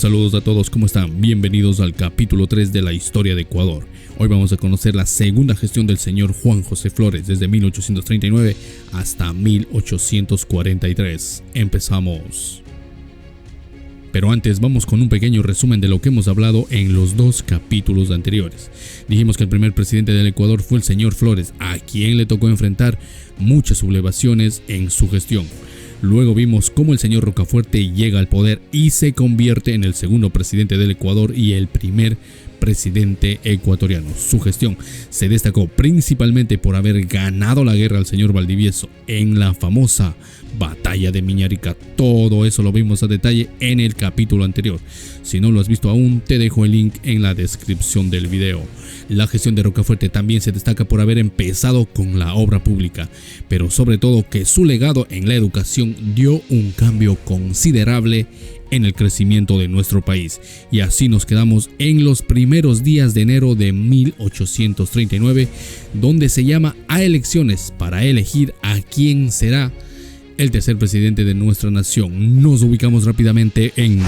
Saludos a todos, ¿cómo están? Bienvenidos al capítulo 3 de la historia de Ecuador. Hoy vamos a conocer la segunda gestión del señor Juan José Flores desde 1839 hasta 1843. Empezamos. Pero antes vamos con un pequeño resumen de lo que hemos hablado en los dos capítulos anteriores. Dijimos que el primer presidente del Ecuador fue el señor Flores, a quien le tocó enfrentar muchas sublevaciones en su gestión. Luego vimos cómo el señor Rocafuerte llega al poder y se convierte en el segundo presidente del Ecuador y el primer presidente ecuatoriano. Su gestión se destacó principalmente por haber ganado la guerra al señor Valdivieso en la famosa batalla de Miñarica. Todo eso lo vimos a detalle en el capítulo anterior. Si no lo has visto aún, te dejo el link en la descripción del video. La gestión de Rocafuerte también se destaca por haber empezado con la obra pública, pero sobre todo que su legado en la educación dio un cambio considerable en el crecimiento de nuestro país. Y así nos quedamos en los primeros días de enero de 1839, donde se llama a elecciones para elegir a quién será el tercer presidente de nuestra nación. Nos ubicamos rápidamente en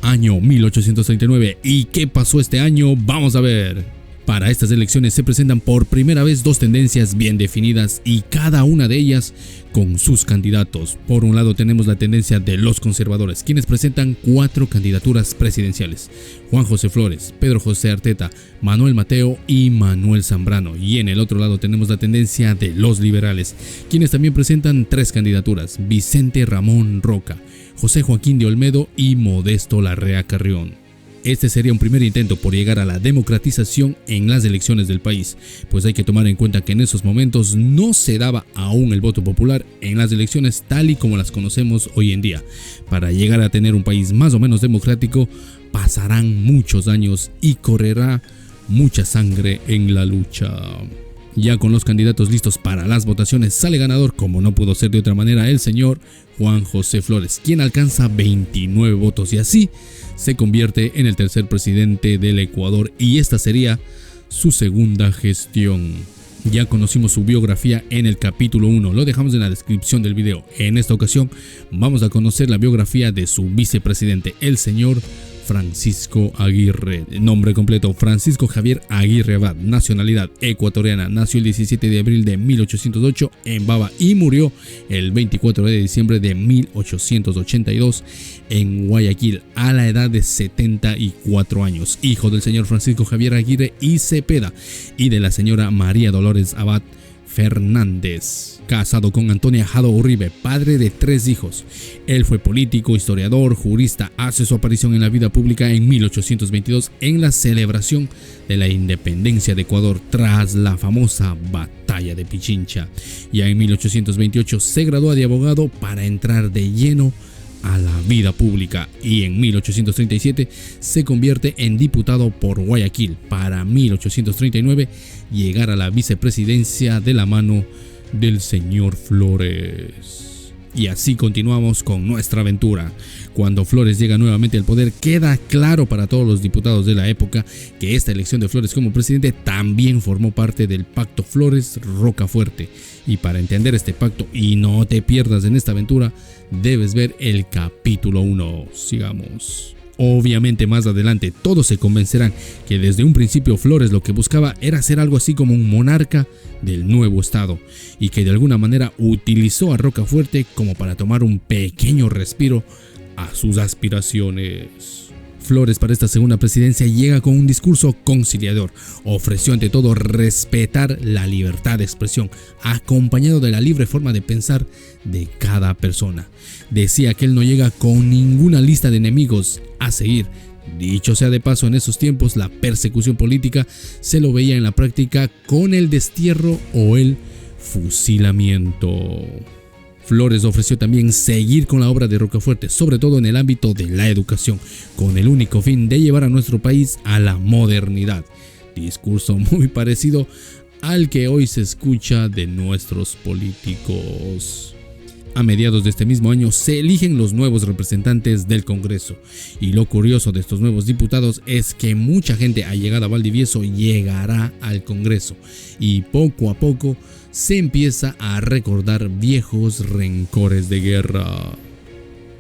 año 1839. ¿Y qué pasó este año? Vamos a ver. Para estas elecciones se presentan por primera vez dos tendencias bien definidas y cada una de ellas con sus candidatos. Por un lado tenemos la tendencia de los conservadores, quienes presentan 4 candidaturas presidenciales: Juan José Flores, Pedro José Arteta, Manuel Mateo y Manuel Zambrano. Y en el otro lado tenemos la tendencia de los liberales, quienes también presentan 3 candidaturas: Vicente Ramón Roca, José Joaquín de Olmedo y Modesto Larrea Carrión. Este sería un primer intento por llegar a la democratización en las elecciones del país, pues hay que tomar en cuenta que en esos momentos no se daba aún el voto popular en las elecciones tal y como las conocemos hoy en día. Para llegar a tener un país más o menos democrático, pasarán muchos años y correrá mucha sangre en la lucha. Ya con los candidatos listos para las votaciones, sale ganador, como no pudo ser de otra manera, el señor Juan José Flores, quien alcanza 29 votos y así se convierte en el tercer presidente del Ecuador, y esta sería su segunda gestión. Ya conocimos su biografía en el capítulo 1, lo dejamos en la descripción del video. En esta ocasión vamos a conocer la biografía de su vicepresidente, el señor Francisco Aguirre. Nombre completo: Francisco Javier Aguirre Abad. Nacionalidad ecuatoriana. Nació el 17 de abril de 1808 en Bava y murió el 24 de diciembre de 1882 en Guayaquil a la edad de 74 años. Hijo del señor Francisco Javier Aguirre y Cepeda y de la señora María Dolores Abad Fernández. Casado con Antonia Jado Uribe, padre de 3 hijos. Él fue político, historiador, jurista. Hace su aparición en la vida pública en 1822 en la celebración de la independencia de Ecuador tras la famosa batalla de Pichincha. Ya en 1828 se gradúa de abogado para entrar de lleno a la vida pública, y en 1837 se convierte en diputado por Guayaquil para 1839 llegar a la vicepresidencia de la mano del señor Flores. Y así continuamos con nuestra aventura. Cuando Flores llega nuevamente al poder, queda claro para todos los diputados de la época que esta elección de Flores como presidente también formó parte del pacto Flores-Rocafuerte. Y para entender este pacto y no te pierdas en esta aventura, debes ver el capítulo 1. Sigamos. Obviamente más adelante todos se convencerán que desde un principio Flores lo que buscaba era ser algo así como un monarca del nuevo estado, y que de alguna manera utilizó a Rocafuerte como para tomar un pequeño respiro a sus aspiraciones. Flores para esta segunda presidencia llega con un discurso conciliador. Ofreció ante todo respetar la libertad de expresión, acompañado de la libre forma de pensar de cada persona. Decía que él no llega con ninguna lista de enemigos a seguir. Dicho sea de paso, en esos tiempos la persecución política se lo veía en la práctica con el destierro o el fusilamiento. Flores ofreció también seguir con la obra de Rocafuerte, sobre todo en el ámbito de la educación, con el único fin de llevar a nuestro país a la modernidad. Discurso muy parecido al que hoy se escucha de nuestros políticos. A mediados de este mismo año se eligen los nuevos representantes del Congreso. Y lo curioso de estos nuevos diputados es que mucha gente allegada a Valdivieso llegará al Congreso. Y poco a poco se empieza a recordar viejos rencores de guerra.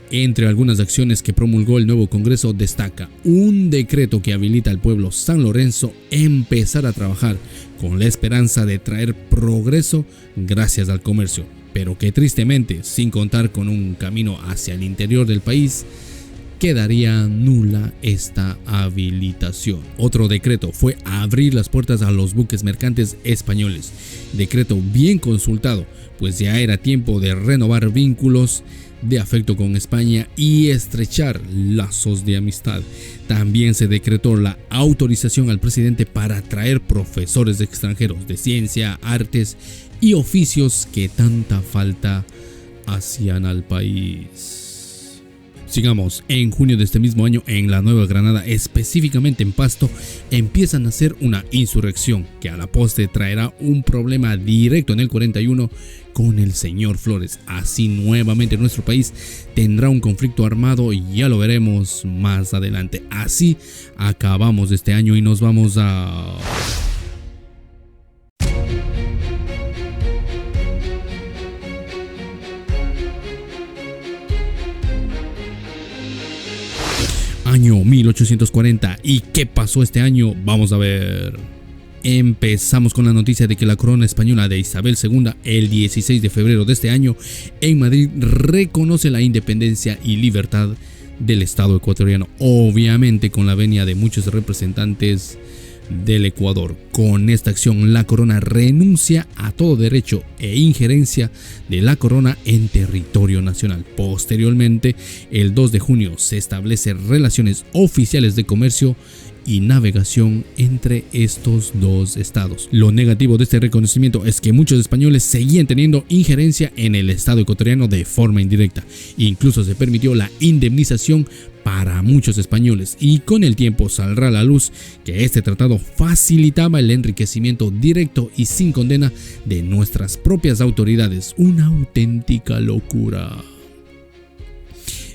Entre algunas acciones que promulgó el nuevo Congreso destaca un decreto que habilita al pueblo San Lorenzo a empezar a trabajar con la esperanza de traer progreso gracias al comercio, pero que tristemente, sin contar con un camino hacia el interior del país, quedaría nula esta habilitación. Otro decreto fue abrir las puertas a los buques mercantes españoles, decreto bien consultado, pues ya era tiempo de renovar vínculos de afecto con España y estrechar lazos de amistad. También se decretó la autorización al presidente para traer profesores extranjeros de ciencia, artes y oficios que tanta falta hacían al país. Sigamos, en junio de este mismo año en la Nueva Granada, específicamente en Pasto, empiezan a hacer una insurrección que a la postre traerá un problema directo en el 41 con el señor Flores. Así nuevamente nuestro país tendrá un conflicto armado y ya lo veremos más adelante. Así acabamos este año y nos vamos a... Año 1840. ¿Y qué pasó este año? Vamos a ver. Empezamos con la noticia de que la corona española de Isabel II, el 16 de febrero de este año, en Madrid, reconoce la independencia y libertad del Estado ecuatoriano, obviamente con la venia de muchos representantes del Ecuador. Con esta acción, la corona renuncia a todo derecho e injerencia de la corona en territorio nacional. Posteriormente, el 2 de junio se establecen relaciones oficiales de comercio y navegación entre estos dos estados. Lo negativo de este reconocimiento es que muchos españoles seguían teniendo injerencia en el Estado ecuatoriano de forma indirecta. Incluso se permitió la indemnización para muchos españoles, y con el tiempo saldrá a la luz que este tratado facilitaba el enriquecimiento directo y sin condena de nuestras propias autoridades. Una auténtica locura.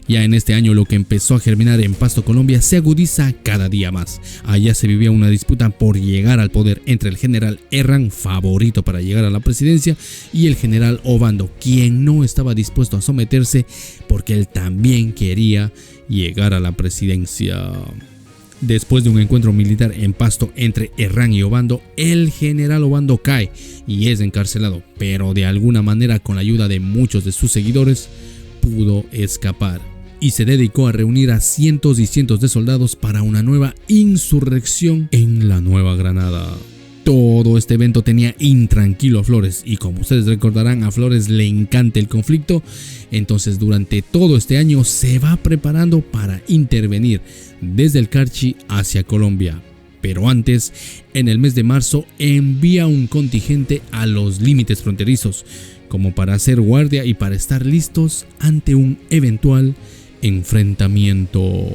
Ya en este año, lo que empezó a germinar en Pasto, Colombia, se agudiza cada día más. Allá se vivía una disputa por llegar al poder entre el general Herrán, favorito para llegar a la presidencia, y el general Obando, quien no estaba dispuesto a someterse porque él también quería llegar a la presidencia. Después de un encuentro militar en Pasto entre Herrán y Obando, el general Obando cae y es encarcelado, pero de alguna manera, con la ayuda de muchos de sus seguidores, pudo escapar y se dedicó a reunir a cientos y cientos de soldados para una nueva insurrección en la Nueva Granada. Todo este evento tenía intranquilo a Flores, y como ustedes recordarán, a Flores le encanta el conflicto. Entonces, durante todo este año se va preparando para intervenir desde el Carchi hacia Colombia. Pero antes, en el mes de marzo, envía un contingente a los límites fronterizos, como para hacer guardia y para estar listos ante un eventual enfrentamiento.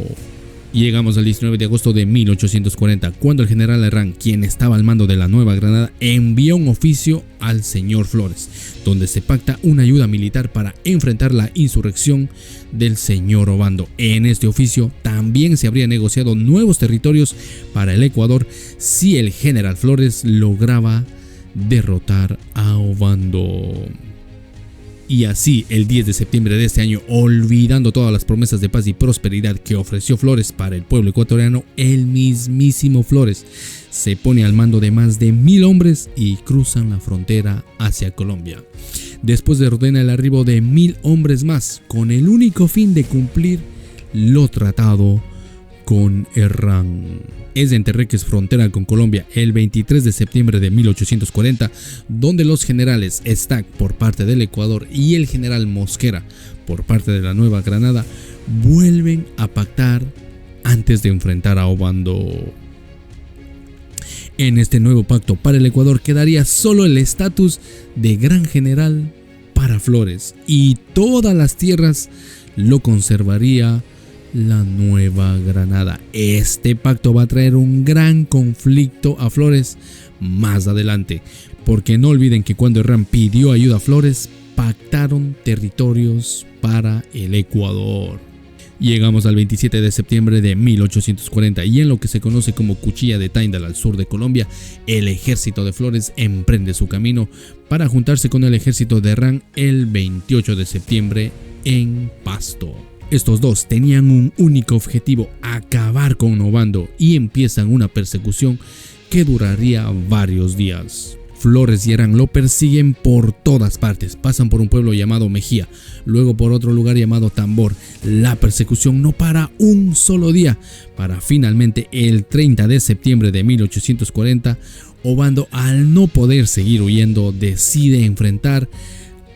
Llegamos al 19 de agosto de 1840, cuando el general Herrán, quien estaba al mando de la Nueva Granada, envía un oficio al señor Flores, donde se pacta una ayuda militar para enfrentar la insurrección del señor Obando. En este oficio también se habría negociado nuevos territorios para el Ecuador si el general Flores lograba derrotar a Obando. Y así, el 10 de septiembre de este año, olvidando todas las promesas de paz y prosperidad que ofreció Flores para el pueblo ecuatoriano, el mismísimo Flores se pone al mando de más de 1000 hombres y cruzan la frontera hacia Colombia. Después ordena el arribo de 1000 hombres más, con el único fin de cumplir lo tratado con Herrán. Es en Terreques, frontera con Colombia, el 23 de septiembre de 1840, donde los generales Stack por parte del Ecuador y el general Mosquera por parte de la Nueva Granada vuelven a pactar antes de enfrentar a Obando. En este nuevo pacto para el Ecuador quedaría solo el estatus de gran general para Flores, y todas las tierras lo conservaría la Nueva Granada. Este pacto va a traer un gran conflicto a Flores más adelante, porque no olviden que cuando Herrán pidió ayuda a Flores pactaron territorios para el Ecuador. Llegamos al 27 de septiembre de 1840 y en lo que se conoce como Cuchilla de Tándal al sur de Colombia, el ejército de Flores emprende su camino para juntarse con el ejército de Herrán el 28 de septiembre en Pasto. Estos dos tenían un único objetivo: acabar con Obando, y empiezan una persecución que duraría varios días. Flores y Herrán lo persiguen por todas partes, pasan por un pueblo llamado Mejía, luego por otro lugar llamado Tambor. La persecución no para un solo día, para finalmente el 30 de septiembre de 1840, Obando, al no poder seguir huyendo, decide enfrentar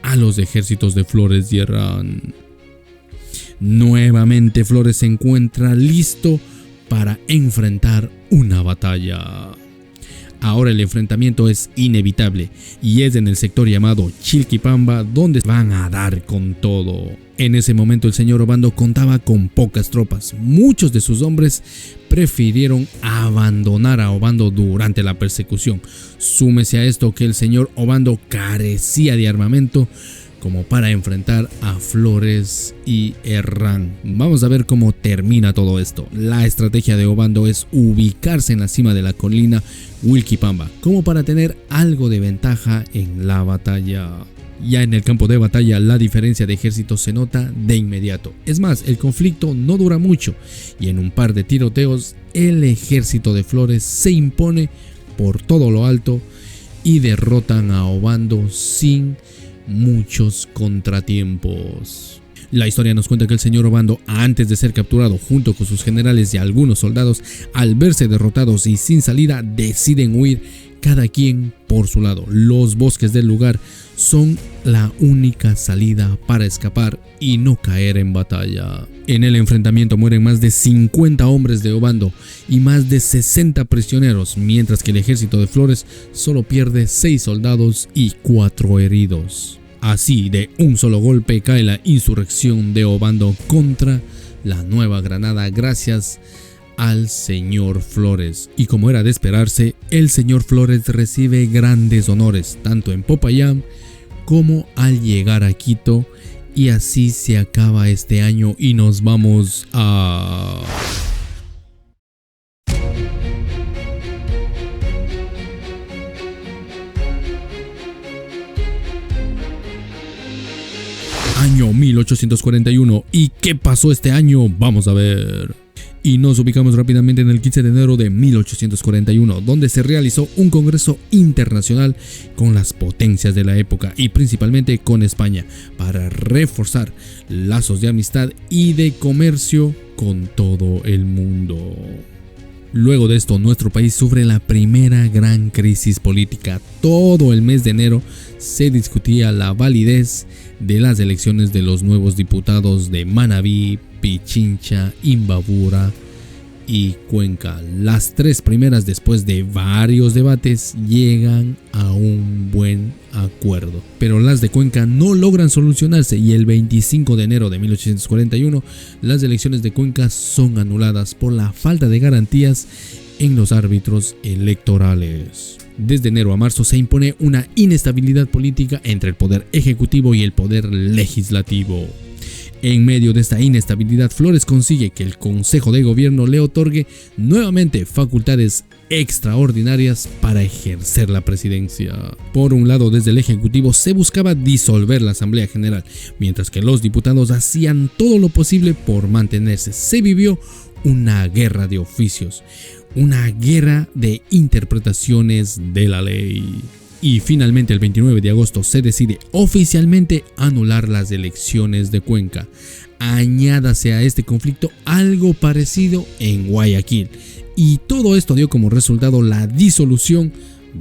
a los ejércitos de Flores y Herrán. Nuevamente Flores se encuentra listo para enfrentar una batalla. Ahora el enfrentamiento es inevitable y es en el sector llamado Chilquipamba donde van a dar con todo. En ese momento el señor Obando contaba con pocas tropas. Muchos de sus hombres prefirieron abandonar a Obando durante la persecución. Súmese a esto que el señor Obando carecía de armamento como para enfrentar a Flores y Herrán. Vamos a ver cómo termina todo esto. La estrategia de Obando es ubicarse en la cima de la colina Huilquipamba, como para tener algo de ventaja en la batalla. Ya en el campo de batalla la diferencia de ejércitos se nota de inmediato. Es más, el conflicto no dura mucho y en un par de tiroteos el ejército de Flores se impone por todo lo alto y derrotan a Obando sin muchos contratiempos. La historia nos cuenta que el señor Obando, antes de ser capturado junto con sus generales y algunos soldados, al verse derrotados y sin salida, deciden huir cada quien por su lado. Los bosques del lugar son la única salida para escapar y no caer en batalla. En el enfrentamiento mueren más de 50 hombres de Obando y más de 60 prisioneros, mientras que el ejército de Flores solo pierde 6 soldados y 4 heridos. Así, de un solo golpe cae la insurrección de Obando contra la Nueva Granada gracias al señor Flores. Y como era de esperarse, el señor Flores recibe grandes honores, tanto en Popayán como al llegar a Quito, y así se acaba este año y nos vamos a... Año 1841. ¿Y qué pasó este año? Vamos a ver. Y nos ubicamos rápidamente en el 15 de enero de 1841, donde se realizó un congreso internacional con las potencias de la época y principalmente con España para reforzar lazos de amistad y de comercio con todo el mundo. Luego de esto, nuestro país sufre la primera gran crisis política. Todo el mes de enero se discutía la validez de las elecciones de los nuevos diputados de Manabí, Pichincha, Imbabura y Cuenca. Las 3 primeras, después de varios debates, llegan a un buen acuerdo, pero las de Cuenca no logran solucionarse y el 25 de enero de 1841 las elecciones de Cuenca son anuladas por la falta de garantías en los árbitros electorales. Desde enero a marzo se impone una inestabilidad política entre el poder ejecutivo y el poder legislativo. En medio de esta inestabilidad, Flores consigue que el Consejo de Gobierno le otorgue nuevamente facultades extraordinarias para ejercer la presidencia. Por un lado, desde el Ejecutivo se buscaba disolver la Asamblea General, mientras que los diputados hacían todo lo posible por mantenerse. Se vivió una guerra de oficios, una guerra de interpretaciones de la ley. Y finalmente el 29 de agosto se decide oficialmente anular las elecciones de Cuenca. Añádase a este conflicto algo parecido en Guayaquil. Y todo esto dio como resultado la disolución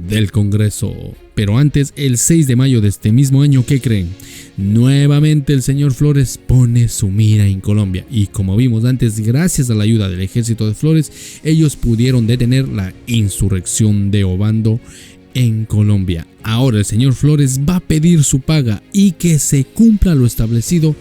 del Congreso. Pero antes, el 6 de mayo de este mismo año, ¿qué creen? Nuevamente el señor Flores pone su mira en Colombia y como vimos antes, gracias a la ayuda del ejército de Flores, ellos pudieron detener la insurrección de Obando en Colombia. Ahora el señor Flores va a pedir su paga y que se cumpla lo establecido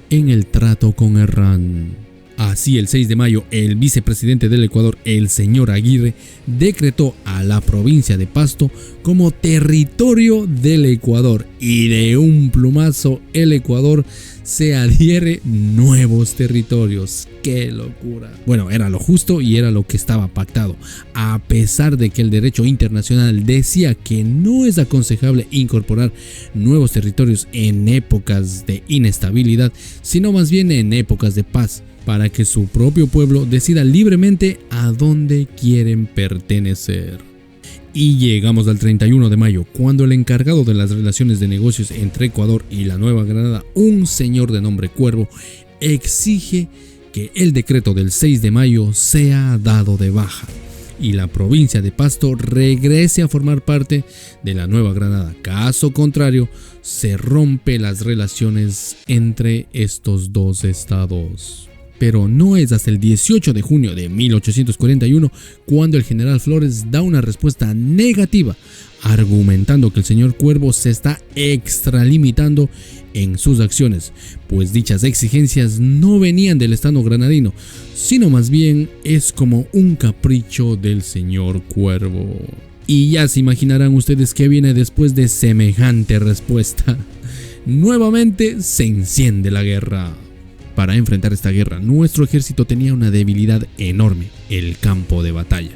en el trato con Herrán. Así, el 6 de mayo, el vicepresidente del Ecuador, el señor Aguirre, decretó a la provincia de Pasto como territorio del Ecuador, y de un plumazo el Ecuador se adhiere nuevos territorios. ¡Qué locura! Bueno, era lo justo y era lo que estaba pactado, a pesar de que el derecho internacional decía que no es aconsejable incorporar nuevos territorios en épocas de inestabilidad, sino más bien en épocas de paz, para que su propio pueblo decida libremente a dónde quieren pertenecer. Y llegamos al 31 de mayo, cuando el encargado de las relaciones de negocios entre Ecuador y la Nueva Granada, un señor de nombre Cuervo, exige que el decreto del 6 de mayo sea dado de baja y la provincia de Pasto regrese a formar parte de la Nueva Granada. Caso contrario, se rompe las relaciones entre estos dos estados. Pero no es hasta el 18 de junio de 1841 cuando el general Flores da una respuesta negativa, argumentando que el señor Cuervo se está extralimitando en sus acciones, pues dichas exigencias no venían del estado granadino, sino más bien es como un capricho del señor Cuervo. Y ya se imaginarán ustedes qué viene después de semejante respuesta. Nuevamente se enciende la guerra. Para enfrentar esta guerra, nuestro ejército tenía una debilidad enorme: el campo de batalla.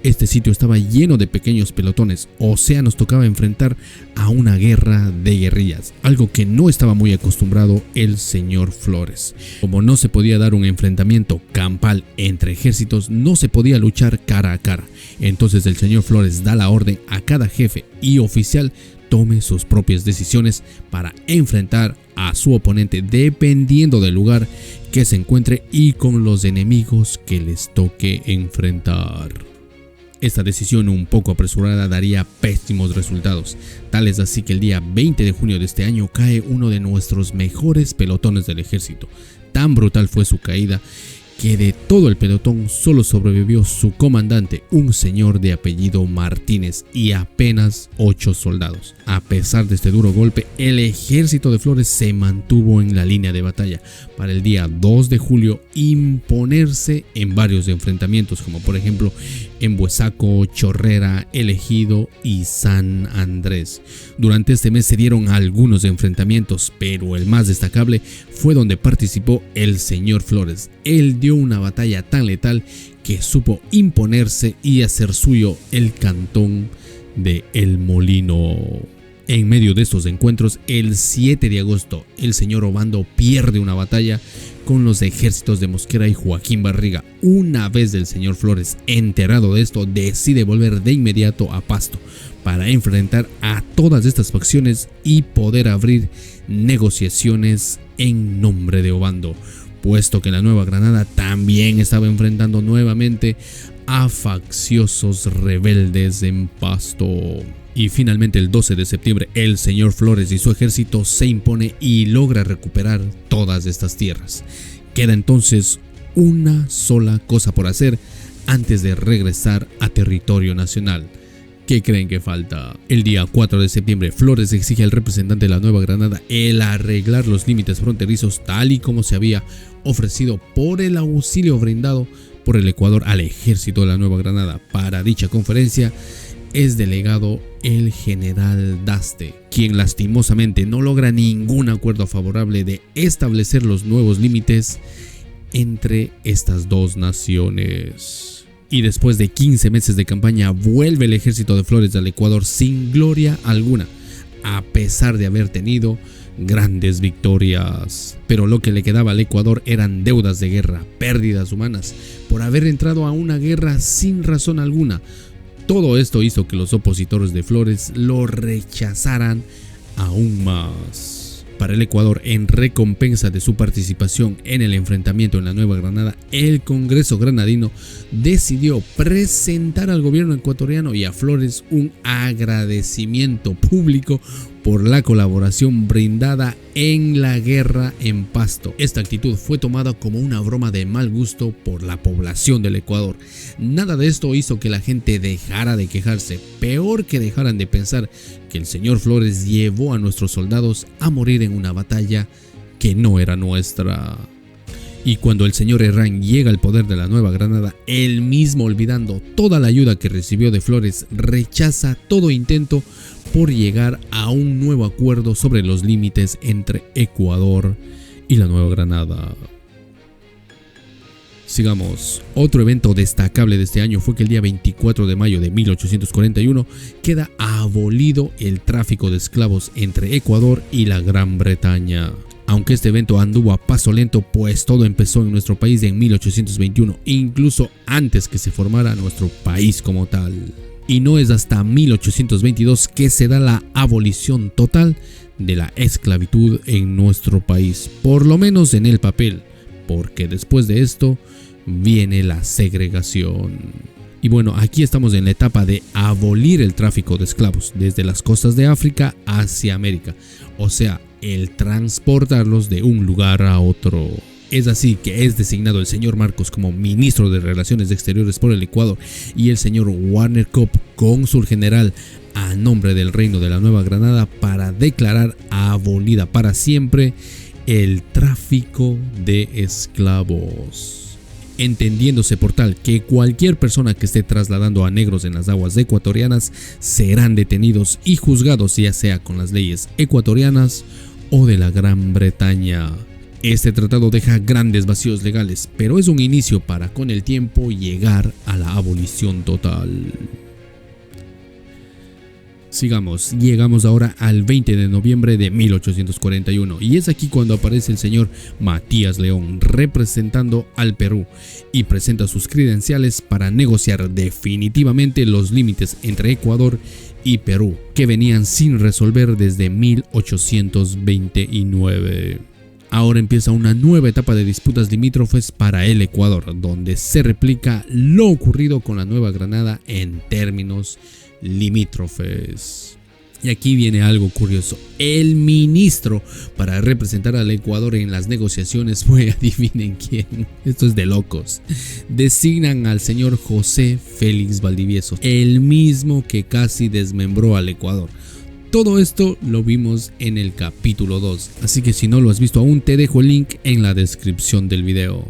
Este sitio estaba lleno de pequeños pelotones, o sea, nos tocaba enfrentar a una guerra de guerrillas, algo que no estaba muy acostumbrado el señor Flores. Como no se podía dar un enfrentamiento campal entre ejércitos, no se podía luchar cara a cara. Entonces el señor Flores da la orden a cada jefe y oficial tome sus propias decisiones para enfrentar a su oponente dependiendo del lugar que se encuentre y con los enemigos que les toque enfrentar. Esta decisión un poco apresurada daría pésimos resultados, tales así que el día 20 de junio de este año cae uno de nuestros mejores pelotones del ejército. Tan brutal fue su caída que de todo el pelotón solo sobrevivió su comandante, un señor de apellido Martínez, y apenas 8 soldados. A pesar de este duro golpe, el ejército de Flores se mantuvo en la línea de batalla para el día 2 de julio imponerse en varios enfrentamientos, como por ejemplo en Buesaco, Chorrera, El Ejido y San Andrés. Durante este mes se dieron algunos enfrentamientos, pero el más destacable fue donde participó el señor Flores. Él dio una batalla tan letal que supo imponerse y hacer suyo el cantón de El Molino. En medio de estos encuentros, el 7 de agosto, el señor Obando pierde una batalla con los ejércitos de Mosquera y Joaquín Barriga. Una vez el señor Flores enterado de esto, decide volver de inmediato a Pasto para enfrentar a todas estas facciones y poder abrir negociaciones en nombre de Obando, puesto que la Nueva Granada también estaba enfrentando nuevamente a facciosos rebeldes en Pasto. Y finalmente el 12 de septiembre el señor Flores y su ejército se impone y logra recuperar todas estas tierras. Queda entonces una sola cosa por hacer antes de regresar a territorio nacional. ¿Qué creen que falta? El día 4 de septiembre, Flores exige al representante de la Nueva Granada el arreglar los límites fronterizos tal y como se había ofrecido por el auxilio brindado por el Ecuador al ejército de la Nueva Granada. Para dicha conferencia es delegado el general Daste, quien lastimosamente no logra ningún acuerdo favorable de establecer los nuevos límites entre estas dos naciones. Y después de 15 meses de campaña, vuelve el ejército de Flores al Ecuador sin gloria alguna, a pesar de haber tenido grandes victorias. Pero lo que le quedaba al Ecuador eran deudas de guerra, pérdidas humanas, por haber entrado a una guerra sin razón alguna. Todo esto hizo que los opositores de Flores lo rechazaran aún más. Para el Ecuador, en recompensa de su participación en el enfrentamiento en la Nueva Granada, el Congreso granadino decidió presentar al gobierno ecuatoriano y a Flores un agradecimiento público por la colaboración brindada en la guerra en Pasto. Esta actitud fue tomada como una broma de mal gusto por la población del Ecuador. Nada de esto hizo que la gente dejara de quejarse, peor que dejaran de pensar que el señor Flores llevó a nuestros soldados a morir en una batalla que no era nuestra. Y cuando el señor Herrán llega al poder de la Nueva Granada, él mismo, olvidando toda la ayuda que recibió de Flores, rechaza todo intento por llegar a un nuevo acuerdo sobre los límites entre Ecuador y la Nueva Granada. Sigamos. Otro evento destacable de este año fue que el día 24 de mayo de 1841 queda abolido el tráfico de esclavos entre Ecuador y la Gran Bretaña. Aunque este evento anduvo a paso lento, pues todo empezó en nuestro país en 1821, incluso antes que se formara nuestro país como tal. Y no es hasta 1822 que se da la abolición total de la esclavitud en nuestro país, por lo menos en el papel, porque después de esto viene la segregación. Y bueno, aquí estamos en la etapa de abolir el tráfico de esclavos desde las costas de África hacia América, o sea, el transportarlos de un lugar a otro. Es así que es designado el señor Marcos como ministro de Relaciones Exteriores por el Ecuador y el señor Warner Cobb, cónsul general a nombre del Reino de la Nueva Granada, para declarar abolida para siempre el tráfico de esclavos, entendiéndose por tal que cualquier persona que esté trasladando a negros en las aguas ecuatorianas serán detenidos y juzgados, ya sea con las leyes ecuatorianas o de la Gran Bretaña. Este tratado deja grandes vacíos legales, pero es un inicio para con el tiempo llegar a la abolición total. Sigamos, llegamos ahora al 20 de noviembre de 1841 y es aquí cuando aparece el señor Matías León representando al Perú y presenta sus credenciales para negociar definitivamente los límites entre Ecuador y Perú, que venían sin resolver desde 1829. Ahora empieza una nueva etapa de disputas limítrofes para el Ecuador, donde se replica lo ocurrido con la Nueva Granada en términos limítrofes. Y aquí viene algo curioso. El ministro para representar al Ecuador en las negociaciones fue, adivinen quién, esto es de locos, designan al señor José Félix Valdivieso, el mismo que casi desmembró al Ecuador. Todo esto lo vimos en el capítulo 2, así que si no lo has visto aún, te dejo el link en la descripción del video.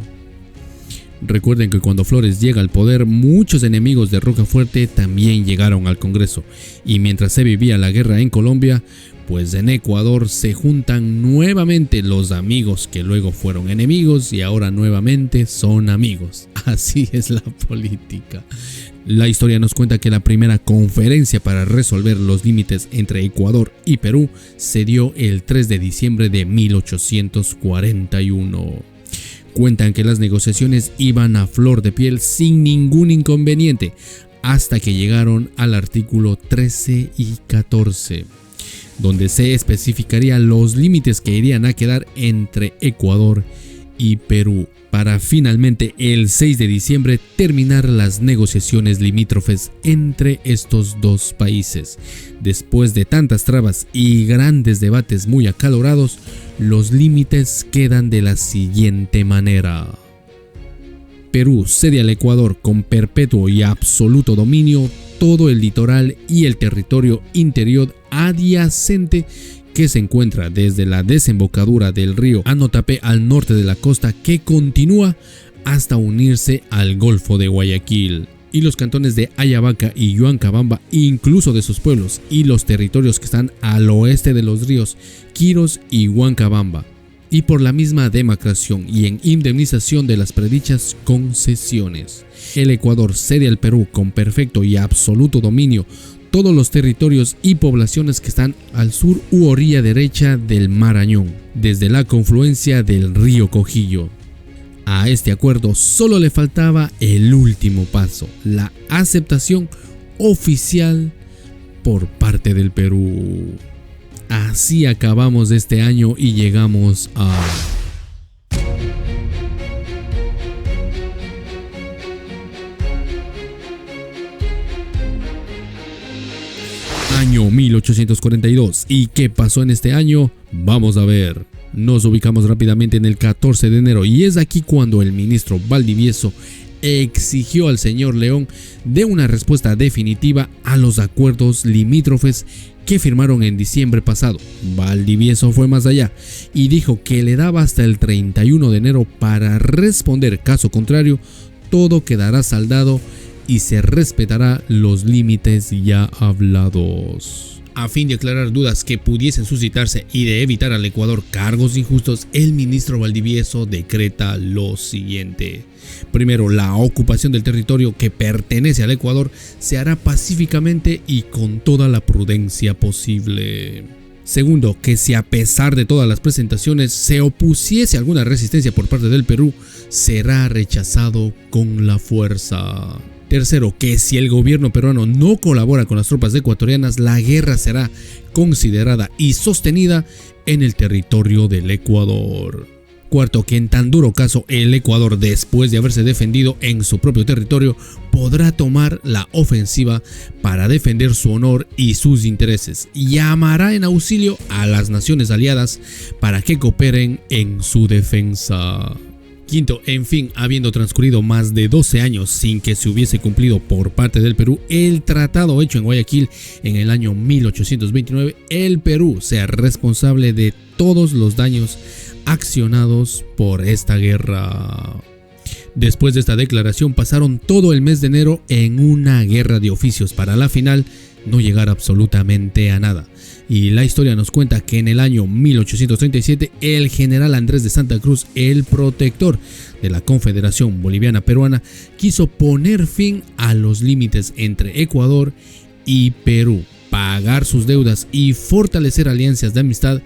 Recuerden que cuando Flores llega al poder, muchos enemigos de Rocafuerte también llegaron al Congreso, y mientras se vivía la guerra en Colombia, pues en Ecuador se juntan nuevamente los amigos que luego fueron enemigos y ahora nuevamente son amigos. Así es la política. La historia nos cuenta que la primera conferencia para resolver los límites entre Ecuador y Perú se dio el 3 de diciembre de 1841. Cuentan que las negociaciones iban a flor de piel sin ningún inconveniente hasta que llegaron al artículo 13 y 14, donde se especificarían los límites que irían a quedar entre Ecuador y Perú, para finalmente el 6 de diciembre terminar las negociaciones limítrofes entre estos dos países. Después de tantas trabas y grandes debates muy acalorados, los límites quedan de la siguiente manera. Perú cede al Ecuador con perpetuo y absoluto dominio todo el litoral y el territorio interior adyacente que se encuentra desde la desembocadura del río Anotapé al norte de la costa, que continúa hasta unirse al Golfo de Guayaquil, y los cantones de Ayabaca y Huancabamba, incluso de sus pueblos, y los territorios que están al oeste de los ríos Quiros y Huancabamba, y por la misma demarcación y en indemnización de las predichas concesiones. El Ecuador cede al Perú con perfecto y absoluto dominio todos los territorios y poblaciones que están al sur u orilla derecha del Marañón, desde la confluencia del río Cojillo. A este acuerdo solo le faltaba el último paso, la aceptación oficial por parte del Perú. Así acabamos este año y llegamos a... año 1842. ¿Y qué pasó en este año? Vamos a ver. Nos ubicamos rápidamente en el 14 de enero y es aquí cuando el ministro Valdivieso exigió al señor León dé una respuesta definitiva a los acuerdos limítrofes que firmaron en diciembre pasado. Valdivieso fue más allá y dijo que le daba hasta el 31 de enero para responder, caso contrario, todo quedará saldado y se respetará los límites ya hablados. A fin de aclarar dudas que pudiesen suscitarse y de evitar al Ecuador cargos injustos, el ministro Valdivieso decreta lo siguiente. Primero, la ocupación del territorio que pertenece al Ecuador se hará pacíficamente y con toda la prudencia posible. Segundo, que si a pesar de todas las presentaciones se opusiese alguna resistencia por parte del Perú, será rechazado con la fuerza. Tercero, que si el gobierno peruano no colabora con las tropas ecuatorianas, la guerra será considerada y sostenida en el territorio del Ecuador. Cuarto, que en tan duro caso el Ecuador, después de haberse defendido en su propio territorio, podrá tomar la ofensiva para defender su honor y sus intereses. Llamará en auxilio a las naciones aliadas para que cooperen en su defensa. Quinto, en fin, habiendo transcurrido más de 12 años sin que se hubiese cumplido por parte del Perú el tratado hecho en Guayaquil en el año 1829, el Perú sea responsable de todos los daños accionados por esta guerra. Después de esta declaración pasaron todo el mes de enero en una guerra de oficios para la final no llegar absolutamente a nada. Y la historia nos cuenta que en el año 1837 el general Andrés de Santa Cruz, el protector de la Confederación Boliviana Peruana, quiso poner fin a los límites entre Ecuador y Perú, pagar sus deudas y fortalecer alianzas de amistad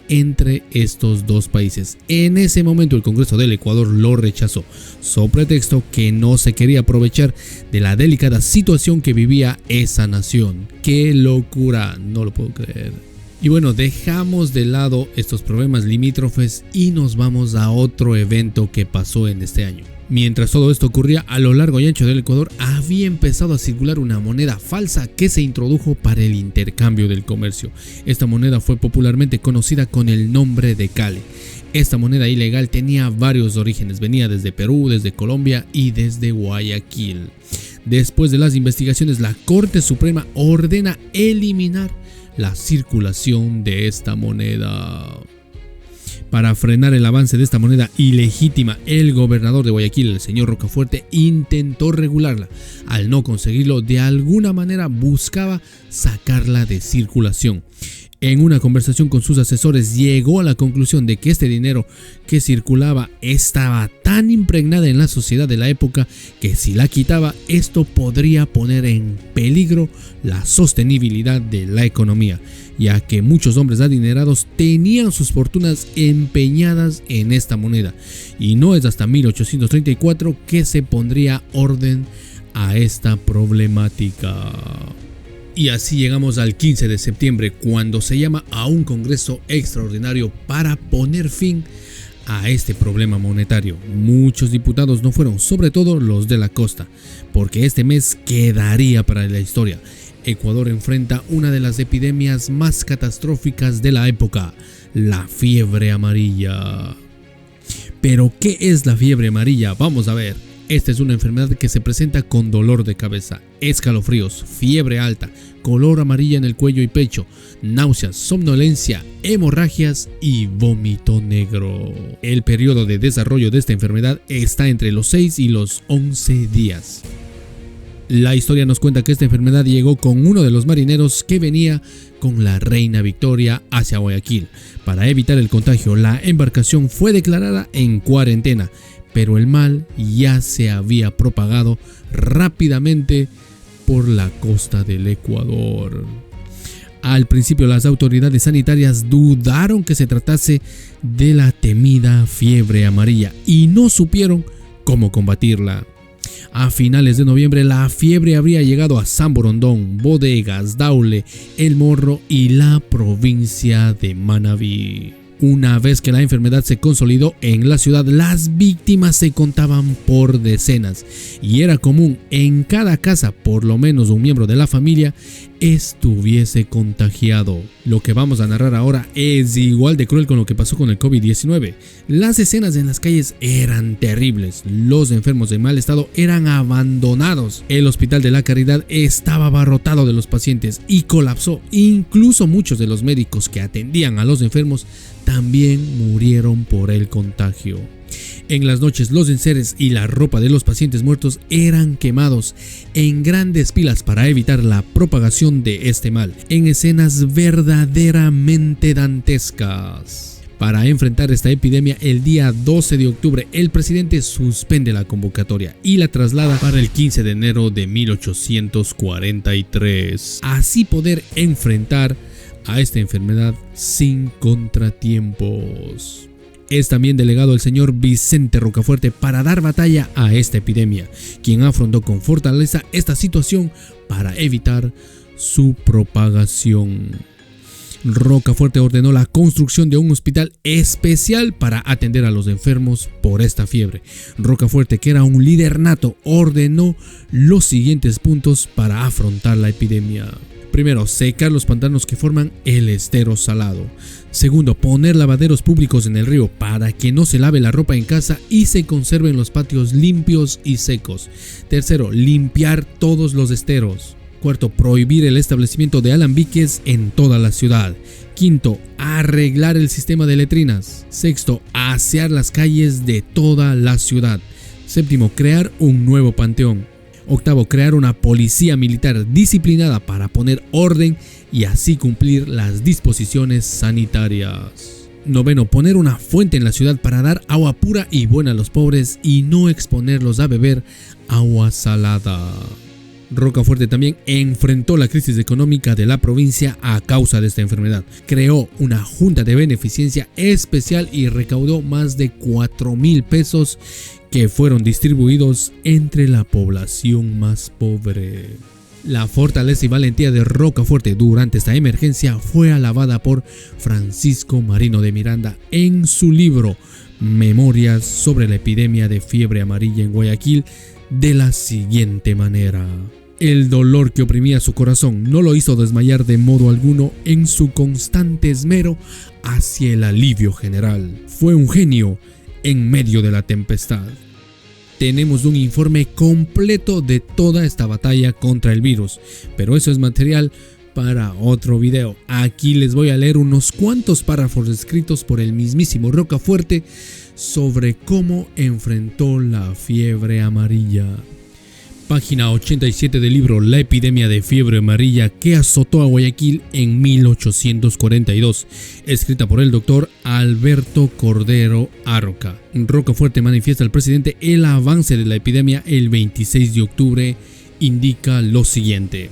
entre estos dos países. En ese momento el Congreso del Ecuador lo rechazó, so pretexto que no se quería aprovechar de la delicada situación que vivía esa nación. ¡Qué locura! No lo puedo creer. Y bueno, dejamos de lado estos problemas limítrofes y nos vamos a otro evento que pasó en este año. Mientras todo esto ocurría, a lo largo y ancho del Ecuador había empezado a circular una moneda falsa que se introdujo para el intercambio del comercio. Esta moneda fue popularmente conocida con el nombre de Cale. Esta moneda ilegal tenía varios orígenes, venía desde Perú, desde Colombia y desde Guayaquil. Después de las investigaciones, la Corte Suprema ordena eliminar la circulación de esta moneda. Para frenar el avance de esta moneda ilegítima, el gobernador de Guayaquil, el señor Rocafuerte, intentó regularla. Al no conseguirlo, de alguna manera buscaba sacarla de circulación. En una conversación con sus asesores, llegó a la conclusión de que este dinero que circulaba estaba tan impregnada en la sociedad de la época que si la quitaba, esto podría poner en peligro la sostenibilidad de la economía, ya que muchos hombres adinerados tenían sus fortunas empeñadas en esta moneda, y no es hasta 1834 que se pondría orden a esta problemática. Y así llegamos al 15 de septiembre, cuando se llama a un congreso extraordinario para poner fin a este problema monetario. Muchos diputados no fueron, sobre todo los de la costa, porque este mes quedaría para la historia. Ecuador enfrenta una de las epidemias más catastróficas de la época, la fiebre amarilla. ¿Pero qué es la fiebre amarilla? Vamos a ver. Esta es una enfermedad que se presenta con dolor de cabeza, escalofríos, fiebre alta, color amarilla en el cuello y pecho, náuseas, somnolencia, hemorragias y vómito negro. El periodo de desarrollo de esta enfermedad está entre los 6 y los 11 días. La historia nos cuenta que esta enfermedad llegó con uno de los marineros que venía con la Reina Victoria hacia Guayaquil. Para evitar el contagio, la embarcación fue declarada en cuarentena, pero el mal ya se había propagado rápidamente por la costa del Ecuador. Al principio las autoridades sanitarias dudaron que se tratase de la temida fiebre amarilla y no supieron cómo combatirla. A finales de noviembre la fiebre habría llegado a San Borondón, Bodegas, Daule, El Morro y la provincia de Manabí. Una vez que la enfermedad se consolidó en la ciudad, las víctimas se contaban por decenas y era común en cada casa por lo menos un miembro de la familia estuviese contagiado. Lo que vamos a narrar ahora es igual de cruel con lo que pasó con el COVID-19. Las escenas en las calles eran terribles, los enfermos en mal estado eran abandonados, el Hospital de la Caridad estaba abarrotado de los pacientes y colapsó. Incluso muchos de los médicos que atendían a los enfermos también murieron por el contagio. En las noches los enseres y la ropa de los pacientes muertos eran quemados en grandes pilas para evitar la propagación de este mal, en escenas verdaderamente dantescas. Para enfrentar esta epidemia, el día 12 de octubre el presidente suspende la convocatoria y la traslada para el 15 de enero de 1843. Así poder enfrentar a esta enfermedad sin contratiempos. Es también delegado el señor Vicente Rocafuerte para dar batalla a esta epidemia, quien afrontó con fortaleza esta situación para evitar su propagación. Rocafuerte ordenó la construcción de un hospital especial para atender a los enfermos por esta fiebre. Rocafuerte, que era un líder nato, ordenó los siguientes puntos para afrontar la epidemia. Primero, secar los pantanos que forman el estero salado. Segundo, poner lavaderos públicos en el río para que no se lave la ropa en casa y se conserven los patios limpios y secos. Tercero, limpiar todos los esteros. Cuarto, prohibir el establecimiento de alambiques en toda la ciudad. Quinto, arreglar el sistema de letrinas. Sexto, asear las calles de toda la ciudad. Séptimo, crear un nuevo panteón. Octavo, crear una policía militar disciplinada para poner orden y así cumplir las disposiciones sanitarias. Noveno, poner una fuente en la ciudad para dar agua pura y buena a los pobres y no exponerlos a beber agua salada. Rocafuerte también enfrentó la crisis económica de la provincia a causa de esta enfermedad. Creó una junta de beneficencia especial y recaudó más de 4,000 pesos que fueron distribuidos entre la población más pobre. La fortaleza y valentía de Rocafuerte durante esta emergencia fue alabada por Francisco Marino de Miranda en su libro Memorias sobre la epidemia de fiebre amarilla en Guayaquil de la siguiente manera: el dolor que oprimía su corazón no lo hizo desmayar de modo alguno en su constante esmero hacia el alivio general. Fue un genio en medio de la tempestad. Tenemos un informe completo de toda esta batalla contra el virus, pero eso es material para otro video. Aquí les voy a leer unos cuantos párrafos escritos por el mismísimo Rocafuerte sobre cómo enfrentó la fiebre amarilla. Página 87 del libro La epidemia de fiebre amarilla que azotó a Guayaquil en 1842, escrita por el doctor Alberto Cordero Arroca. Rocafuerte manifiesta al presidente el avance de la epidemia el 26 de octubre. Indica lo siguiente: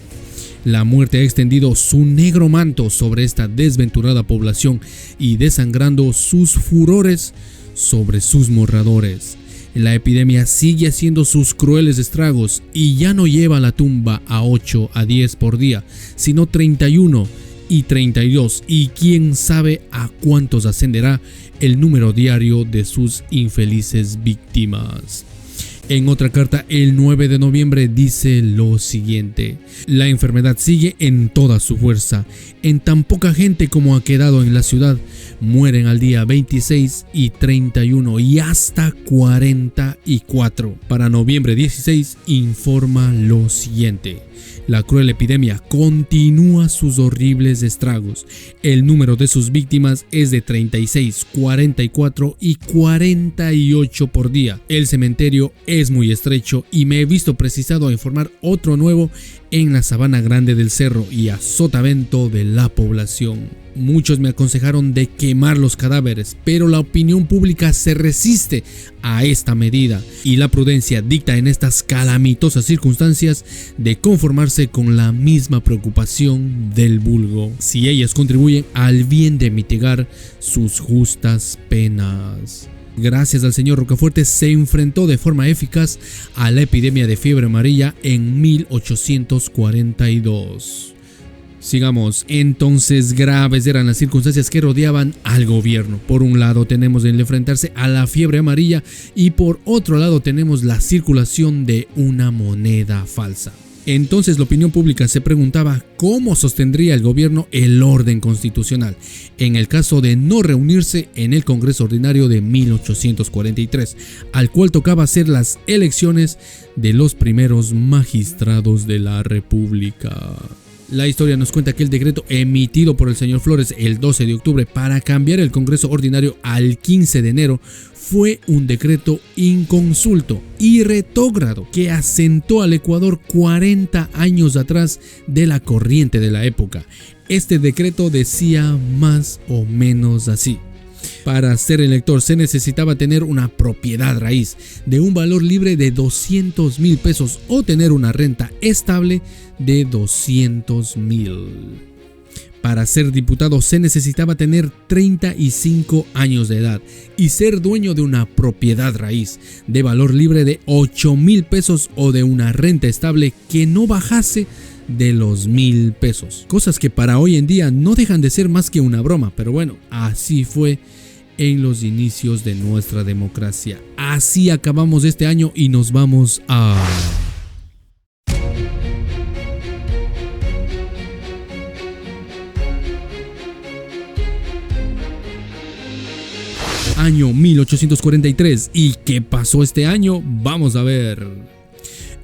la muerte ha extendido su negro manto sobre esta desventurada población y desangrando sus furores sobre sus moradores. La epidemia sigue haciendo sus crueles estragos y ya no lleva a la tumba a 8 a 10 por día, sino 31 y 32, y quién sabe a cuántos ascenderá el número diario de sus infelices víctimas. En otra carta, el 9 de noviembre, dice lo siguiente: la enfermedad sigue en toda su fuerza. En tan poca gente como ha quedado en la ciudad, mueren al día 26 y 31 y hasta 44. Para noviembre 16, informa lo siguiente: la cruel epidemia continúa sus horribles estragos. El número de sus víctimas es de 36, 44 y 48 por día. El cementerio es muy estrecho y me he visto precisado a informar otro nuevo en la sabana grande del cerro y a sotavento de la población. Muchos me aconsejaron de quemar los cadáveres, pero la opinión pública se resiste a esta medida y la prudencia dicta en estas calamitosas circunstancias de conformarse con la misma preocupación del vulgo, si ellas contribuyen al bien de mitigar sus justas penas. Gracias al señor Rocafuerte se enfrentó de forma eficaz a la epidemia de fiebre amarilla en 1842. Sigamos. Entonces, graves eran las circunstancias que rodeaban al gobierno. Por un lado tenemos el enfrentarse a la fiebre amarilla y por otro lado tenemos la circulación de una moneda falsa. Entonces la opinión pública se preguntaba cómo sostendría el gobierno el orden constitucional en el caso de no reunirse en el Congreso Ordinario de 1843, al cual tocaba hacer las elecciones de los primeros magistrados de la República. La historia nos cuenta que el decreto emitido por el señor Flores el 12 de octubre para cambiar el Congreso Ordinario al 15 de enero fue un decreto inconsulto y retrógrado que asentó al Ecuador 40 años atrás de la corriente de la época. Este decreto decía más o menos así: para ser elector se necesitaba tener una propiedad raíz de un valor libre de 200,000 pesos o tener una renta estable de 200,000. Para ser diputado se necesitaba tener 35 años de edad y ser dueño de una propiedad raíz de valor libre de 8,000 pesos o de una renta estable que no bajase de los 1,000 pesos. Cosas que para hoy en día no dejan de ser más que una broma, pero bueno, así fue en los inicios de nuestra democracia. Así acabamos este año y nos vamos a... Año 1843. ¿Y qué pasó este año? Vamos a ver.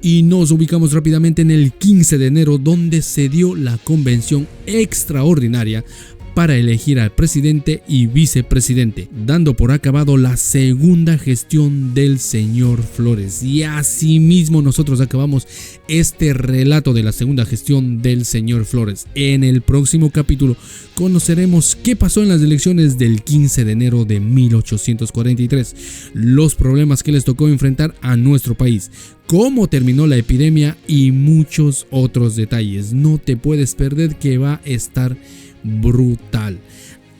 Y nos ubicamos rápidamente en el 15 de enero, donde se dio la convención extraordinaria para elegir al presidente y vicepresidente, dando por acabado la segunda gestión del señor Flores. Y asimismo nosotros acabamos este relato de la segunda gestión del señor Flores. En el próximo capítulo conoceremos qué pasó en las elecciones del 15 de enero de 1843, los problemas que les tocó enfrentar a nuestro país, cómo terminó la epidemia y muchos otros detalles. No te puedes perder, que va a estar brutal.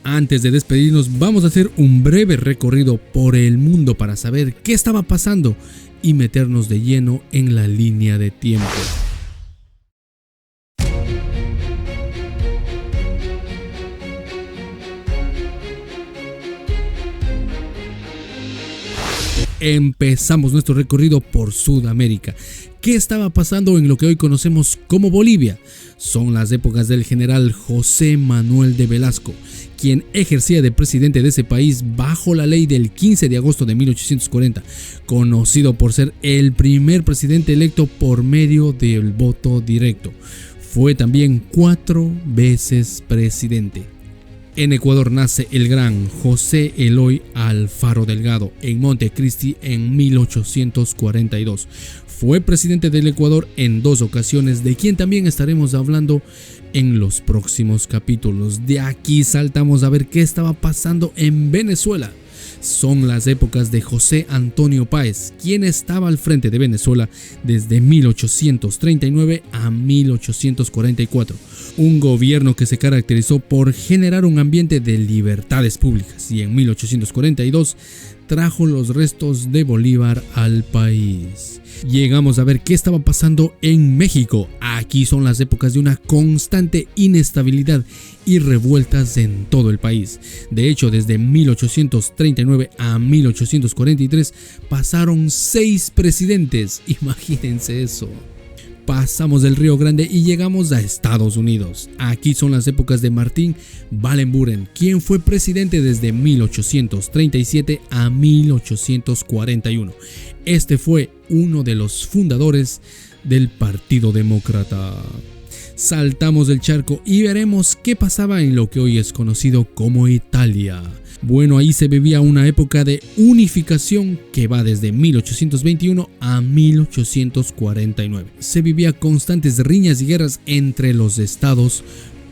Antes de despedirnos, vamos a hacer un breve recorrido por el mundo para saber qué estaba pasando y meternos de lleno en la línea de tiempo. Empezamos nuestro recorrido por Sudamérica. ¿Qué estaba pasando en lo que hoy conocemos como Bolivia? Son las épocas del general José Manuel de Velasco, quien ejercía de presidente de ese país bajo la ley del 15 de agosto de 1840, conocido por ser el primer presidente electo por medio del voto directo. Fue también 4 veces presidente. En Ecuador nace el gran José Eloy Alfaro Delgado en Montecristi en 1842. Fue presidente del Ecuador en 2 ocasiones, de quien también estaremos hablando en los próximos capítulos. De aquí saltamos a ver qué estaba pasando en Venezuela. Son las épocas de José Antonio Páez, quien estaba al frente de Venezuela desde 1839 a 1844. Un gobierno que se caracterizó por generar un ambiente de libertades públicas, y en 1842 trajo los restos de Bolívar al país. Llegamos a ver qué estaba pasando en México. Aquí son las épocas de una constante inestabilidad y revueltas en todo el país. De hecho, desde 1839 a 1843 pasaron 6 presidentes. Imagínense eso. Pasamos del Río Grande y llegamos a Estados Unidos. Aquí son las épocas de Martin Van Buren, quien fue presidente desde 1837 a 1841. Este fue uno de los fundadores del Partido Demócrata. Saltamos del charco y veremos qué pasaba en lo que hoy es conocido como Italia. Bueno, ahí se vivía una época de unificación que va desde 1821 a 1849. Se vivía constantes riñas y guerras entre los estados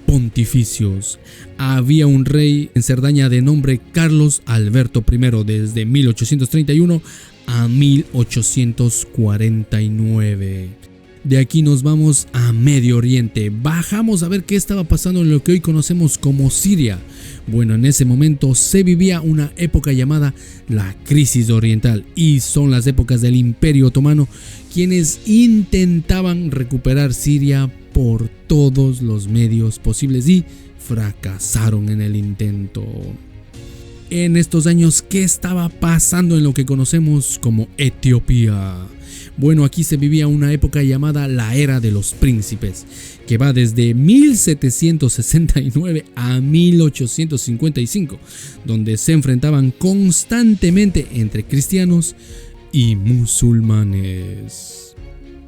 pontificios. Había un rey en Cerdaña de nombre Carlos Alberto I desde 1831 a 1849. De aquí nos vamos a Medio Oriente. Bajamos a ver qué estaba pasando en lo que hoy conocemos como Siria. Bueno, en ese momento se vivía una época llamada la Crisis Oriental, y son las épocas del Imperio Otomano, quienes intentaban recuperar Siria por todos los medios posibles y fracasaron en el intento. en estos años qué estaba pasando en lo que conocemos como Etiopía. Bueno, aquí se vivía una época llamada la Era de los Príncipes, que va desde 1769 a 1855, donde se enfrentaban constantemente entre cristianos y musulmanes.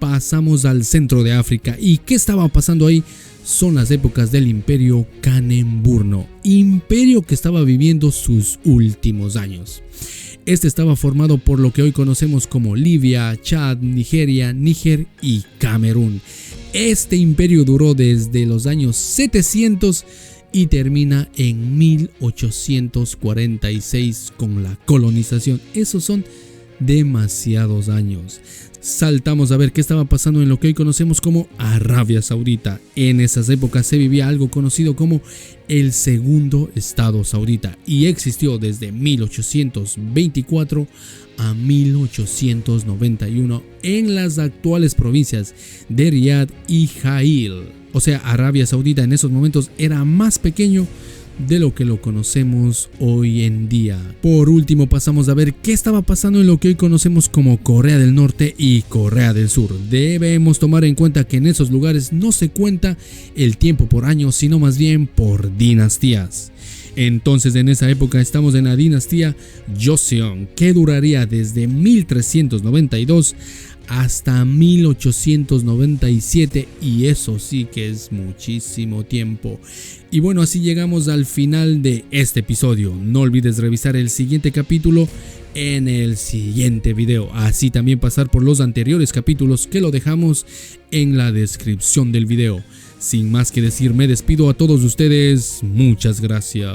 Pasamos al centro de África, ¿y qué estaba pasando ahí? Son las épocas del Imperio Kanem-Borno, imperio que estaba viviendo sus últimos años. Este estaba formado por lo que hoy conocemos como Libia, Chad, Nigeria, Níger y Camerún. Este imperio duró desde los años 700 y termina en 1846 con la colonización. Esos son demasiados años. Saltamos a ver qué estaba pasando en lo que hoy conocemos como Arabia Saudita. En esas épocas se vivía algo conocido como el Segundo Estado Saudita y existió desde 1824 a 1891 en las actuales provincias de Riad y Jail. O sea, Arabia Saudita en esos momentos era más pequeño de lo que lo conocemos hoy en día. Por último, pasamos a ver qué estaba pasando en lo que hoy conocemos como Corea del Norte y Corea del Sur. Debemos tomar en cuenta que en esos lugares no se cuenta el tiempo por años, sino más bien por dinastías. Entonces, en esa época estamos en la dinastía Joseon, que duraría desde 1392 hasta 1897, y eso sí que es muchísimo tiempo. Y bueno, así llegamos al final de este episodio. No olvides revisar el siguiente capítulo en el siguiente video, así también pasar por los anteriores capítulos que lo dejamos en la descripción del video. Sin más que decir, me despido a todos ustedes. Muchas gracias.